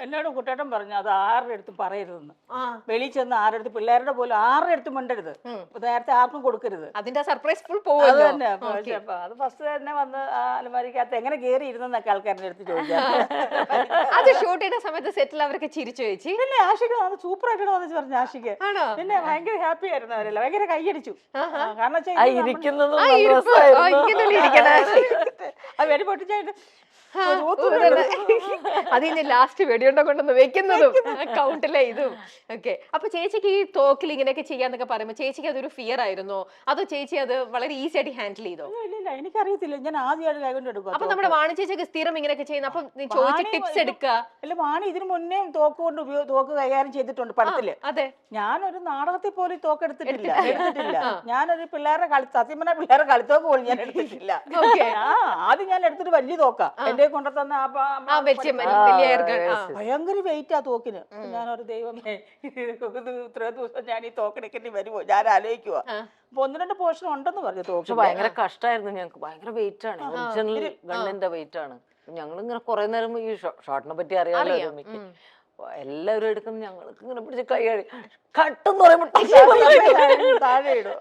എന്നോട് കുട്ടേട്ടൻ പറഞ്ഞു അത് ആരുടെ അടുത്തും പറയരുതെന്ന്. വെളിയിൽ ചെന്ന് ആരുടെ അടുത്ത് പിള്ളേരുടെ പോലും ആരുടെ അടുത്തും മിണ്ടരുത്, നേരത്തെ ആർക്കും കൊടുക്കരുത്. അതിന്റെ സർപ്രൈസ് ഫുൾ അത് പോകുമല്ലോ. തന്നെ. പക്ഷേ അത് ഫസ്റ്റ് തന്നെ വന്ന് ആ അലമാരിക്കകത്ത് എങ്ങനെ കയറി ഇരുന്നൊക്കെ ആൾക്കാരുടെ അടുത്ത് ചോദിക്കാം. അത് ഷൂട്ട് ചെയ്യുന്ന സമയത്ത് സെറ്റിൽ അവർക്ക് ചിരിച്ചു ചേച്ചി. പിന്നെ ആഷിക്ക് സൂപ്പർ ആയിട്ടാണ് വന്നിച്ച് പറഞ്ഞു. ആഷിക്ക് ആണോ? പിന്നെ ഭയങ്കര ഹാപ്പി ആയിരുന്നു അവരെല്ലാം, ഭയങ്കര കൈയടിച്ചു. കാരണം വെച്ചാൽ ഇരിക്കുന്നതും അത് വെടി പൊട്ടിച്ചായിട്ട് അതിന് ലാസ്റ്റ് വെടിയുണ്ട കൊണ്ടൊന്ന് വെക്കുന്നതും കൗണ്ടിലെ ഇതും ഒക്കെ. അപ്പൊ ചേച്ചിക്ക് ഈ തോക്കിൽ ഇങ്ങനെയൊക്കെ ചെയ്യാന്നൊക്കെ പറയുമ്പോ ചേച്ചിക്ക് അതൊരു ഫിയർ ആയിരുന്നോ, അതോ ചേച്ചി അത് വളരെ ഈസി ആയിട്ട് ഹാൻഡിൽ ചെയ്തോ? ഇല്ല, എനിക്കറിയത്തില്ല. ഞാൻ ആദ്യമായിട്ട് കൈകൊണ്ട് എടുക്കും. അപ്പൊ നമ്മുടെ വാണി ചേച്ചിക്ക് സ്ഥിരം ഇങ്ങനെയൊക്കെ ചെയ്യുന്ന, അപ്പൊ ചോദിച്ച ടിപ്സ് എടുക്കുക. അല്ല, വാണി ഇതിനു മുന്നേ തോക്ക് കൊണ്ട് തോക്ക് കൈകാര്യം ചെയ്തിട്ടുണ്ട് പടത്തില്. അതെ, ഞാനൊരു നാടകത്തിൽ പോലും തോക്ക് എടുത്തിട്ടില്ല. ഞാനൊരു പിള്ളേരുടെ സത്യം പറഞ്ഞ പിള്ളേരുടെ കളിത്തോക്ക് പോലും ഞാൻ എടുത്തിട്ടില്ല. ആദ്യം ഞാൻ എടുത്തിട്ട് വലിയ തോക്കാ എന്റെ കൊണ്ടുതന്ന ഭയങ്കര വെയിറ്റ് ആ തോക്കിന്. ഞാനൊരു ദൈവമേ, ഇത്രയും ദിവസം ഞാൻ ഈ തോക്കെടുക്കേണ്ടി വരുമോ ഞാൻ ആലോചിക്കുക. അപ്പൊ 1-2 പോർഷൻ ഉണ്ടെന്ന് പറഞ്ഞു തോക്ക്. ഭയങ്കര കഷ്ടമായിരുന്നു ഞങ്ങൾക്ക്. ഭയങ്കര വെയിറ്റ് ആണ്, ഒറിജിനൽ ഗണ്ണിന്റെ വെയിറ്റ് ആണ്. ഞങ്ങൾ ഇങ്ങനെ കുറെ നേരം ഈ ഷോട്ടിനെ പറ്റി അറിയാലോ, എല്ലാവരും എടുക്കുന്ന ഞങ്ങൾക്ക് ഇങ്ങനെ പിടിച്ച് കൈ കട്ടെന്ന് പറയുമ്പോൾ താഴെ ഇടും.